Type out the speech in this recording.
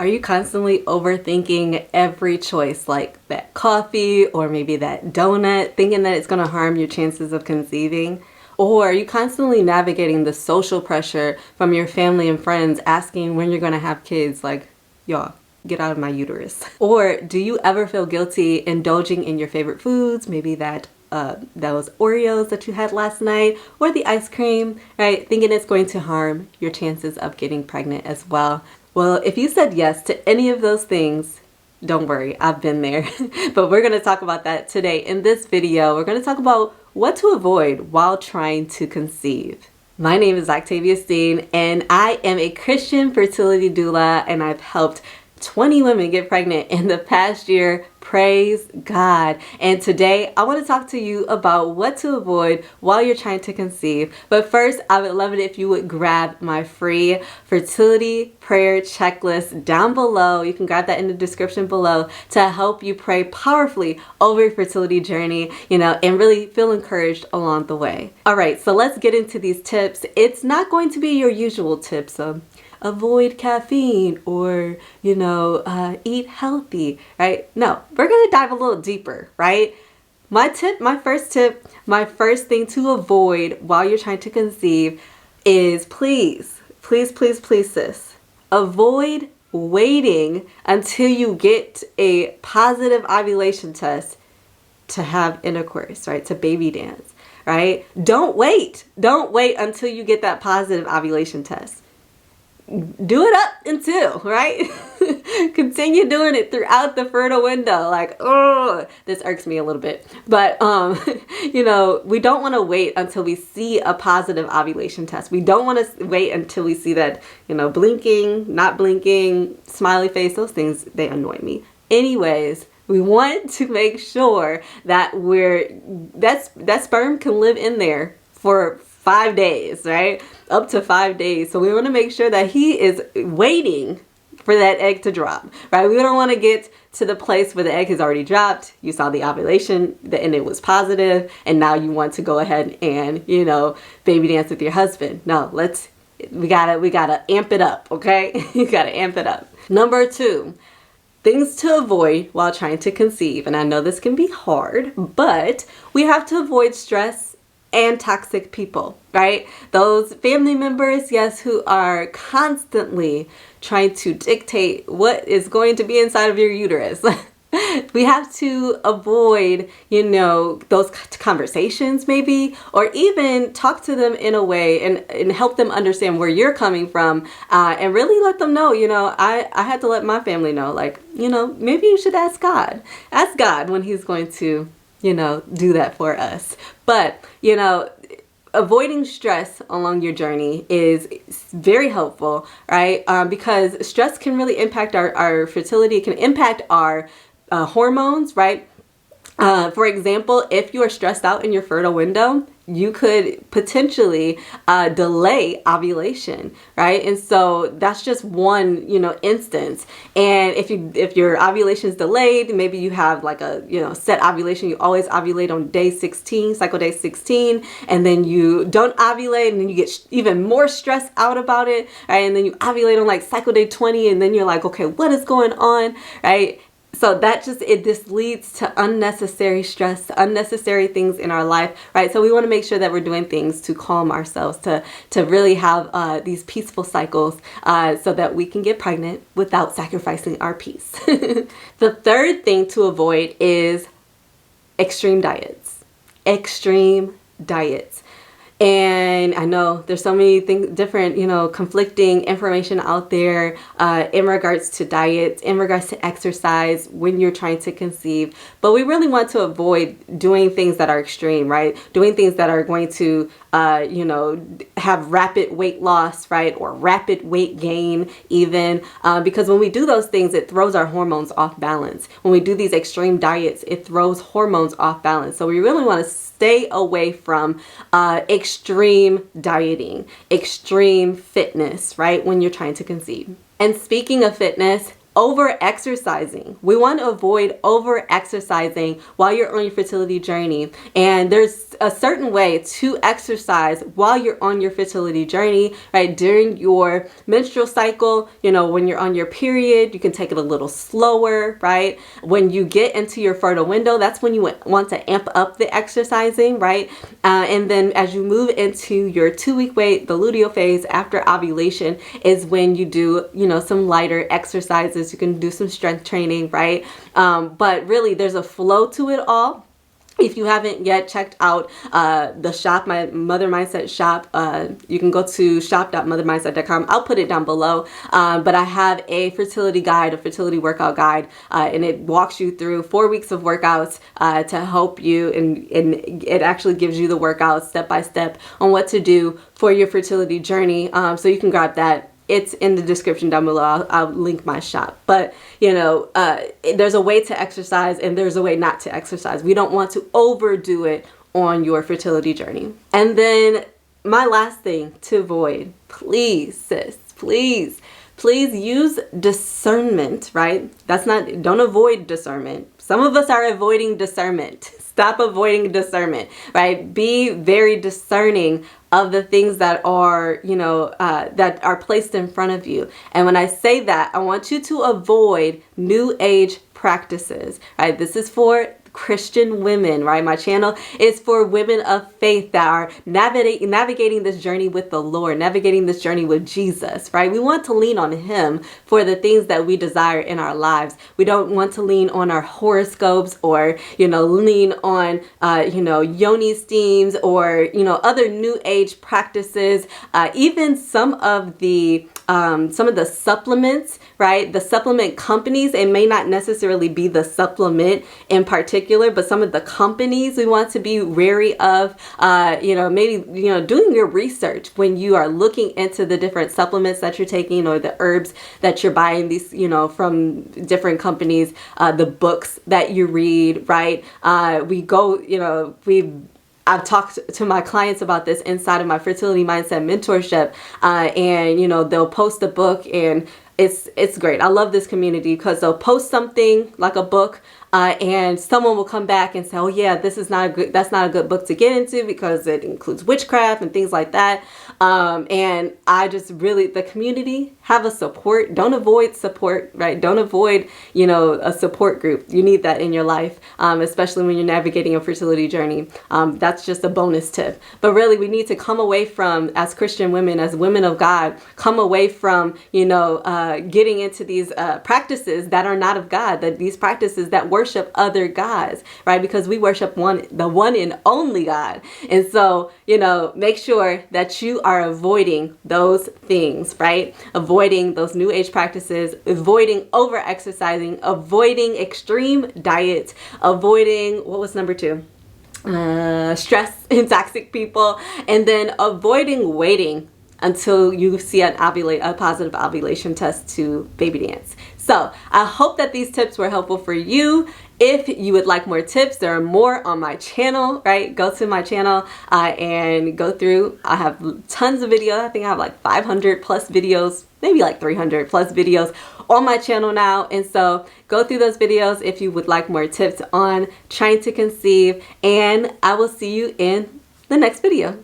Are you constantly overthinking every choice, like that coffee or maybe that donut, thinking that it's going to harm your chances of conceiving? Or are you constantly navigating the social pressure from your family and friends asking when you're going to have kids, like, y'all, get out of my uterus? Or do you ever feel guilty indulging in your favorite foods, maybe those Oreos that you had last night or the ice cream, right? Thinking it's going to harm your chances of getting pregnant as well. Well, if you said yes to any of those things, don't worry, I've been there. But we're going to talk about that today. In this video, we're going to talk about what to avoid while trying to conceive. My name is Octavia Steen, and I am a Christian fertility doula, and I've helped 20 women get pregnant in the past year. Praise God. And today I want to talk to you about what to avoid while you're trying to conceive. But first, I would love it if you would grab my free fertility prayer checklist down below. You can grab that in the description below to help you pray powerfully over your fertility journey, and really feel encouraged along the way. All right, so let's get into these tips. It's not going to be your usual tips. Avoid caffeine or, eat healthy, right? No, we're going to dive a little deeper, right? My first thing to avoid while you're trying to conceive is please, sis, avoid waiting until you get a positive ovulation test to have intercourse, right? To baby dance, right? Don't wait until you get that positive ovulation test. Do it up until, right? Continue doing it throughout the fertile window. Like, oh, this irks me a little bit. But, we don't want to wait until we see a positive ovulation test. We don't want to wait until we see that, blinking, not blinking, smiley face, those things, they annoy me. Anyways, we want to make sure that that sperm can live in there for 5 days, right? Up to 5 days. So we want to make sure that he is waiting for that egg to drop, right? We don't want to get to the place where the egg has already dropped. You saw the ovulation and it was positive, and now you want to go ahead and, baby dance with your husband. No, we gotta amp it up, okay? You gotta amp it up. Number 2, things to avoid while trying to conceive. And I know this can be hard, but we have to avoid stress and toxic people, right? Those family members, yes, who are constantly trying to dictate what is going to be inside of your uterus. We have to avoid, those conversations maybe, or even talk to them in a way and help them understand where you're coming from, and really let them know, I had to let my family know, like, maybe you should ask God. Ask God when he's going to do that for us. But, avoiding stress along your journey is very helpful, right? Because stress can really impact our fertility. It can impact our hormones, right? For example, if you are stressed out in your fertile window, you could potentially delay ovulation, right? And so that's just one, instance. And if your ovulation is delayed, maybe you have like a, set ovulation. You always ovulate on day 16, cycle day 16, and then you don't ovulate, and then you get even more stressed out about it, right? And then you ovulate on like cycle day 20, and then you're like, okay, what is going on, right? So this leads to unnecessary stress, unnecessary things in our life, right? So we want to make sure that we're doing things to calm ourselves, to really have these peaceful cycles, so that we can get pregnant without sacrificing our peace. The third thing to avoid is extreme diets. Extreme diets. And I know there's so many different, conflicting information out there in regards to diets, in regards to exercise when you're trying to conceive. But we really want to avoid doing things that are extreme, right? Doing things that are going to, have rapid weight loss, right? Or rapid weight gain even. Because when we do those things, it throws our hormones off balance. When we do these extreme diets, it throws hormones off balance. So we really want to stay away from extreme dieting, extreme fitness, right? When you're trying to conceive. And speaking of fitness, over exercising. We want to avoid over exercising while you're on your fertility journey. And there's a certain way to exercise while you're on your fertility journey, right? During your menstrual cycle, when you're on your period, you can take it a little slower, right? When you get into your fertile window, that's when you want to amp up the exercising, right? And then as you move into your 2-week wait, the luteal phase after ovulation is when you do, some lighter exercises. You can do some strength training, right? But really there's a flow to it all. If you haven't yet checked out the shop, my Mother Mindset shop, you can go to shop.mothermindset.com. I'll put it down below. But I have a fertility guide, a fertility workout guide, and it walks you through 4 weeks of workouts to help you. And it actually gives you the workouts step by step on what to do for your fertility journey. So you can grab that. It's in the description down below. I'll link my shop. But, there's a way to exercise and there's a way not to exercise. We don't want to overdo it on your fertility journey. And then my last thing to avoid, please, sis, please use discernment, right? Don't avoid discernment. Some of us are avoiding discernment. Stop avoiding discernment, right? Be very discerning of the things that are, that are placed in front of you. And when I say that, I want you to avoid new age practices, right? This is for Christian women, right? My channel is for women of faith that are navigating this journey with the Lord, navigating this journey with Jesus, right? We want to lean on Him for the things that we desire in our lives. We don't want to lean on our horoscopes or, lean on, yoni steams or, other new age practices, even some of the supplements, right? The supplement companies, it may not necessarily be the supplement in particular, but some of the companies we want to be wary of, maybe, doing your research when you are looking into the different supplements that you're taking or the herbs that you're buying these, from different companies, the books that you read, right? I've talked to my clients about this inside of my fertility mindset mentorship, and they'll post a book, and it's great. I love this community because they'll post something like a book, and someone will come back and say, "Oh yeah, that's not a good book to get into because it includes witchcraft and things like that." And I just really, the community, have a support. Don't avoid support, right? Don't avoid, a support group. You need that in your life, especially when you're navigating a fertility journey. That's just a bonus tip. But really, we need to come away from, as Christian women, as women of God, come away from, getting into these practices that are not of God, that these practices that worship other gods, right? Because we worship the one and only God. And so, make sure that you are avoiding those things, right? Avoiding those new age practices, avoiding over exercising, avoiding extreme diets, avoiding, what was number 2? Stress and toxic people, and then avoiding waiting until you see a positive ovulation test to baby dance. So I hope that these tips were helpful for you. If you would like more tips, there are more on my channel, right? Go to my channel and go through. I have tons of videos. I think I have like 500 plus videos, maybe like 300 plus videos on my channel now. And so go through those videos if you would like more tips on trying to conceive. And I will see you in the next video.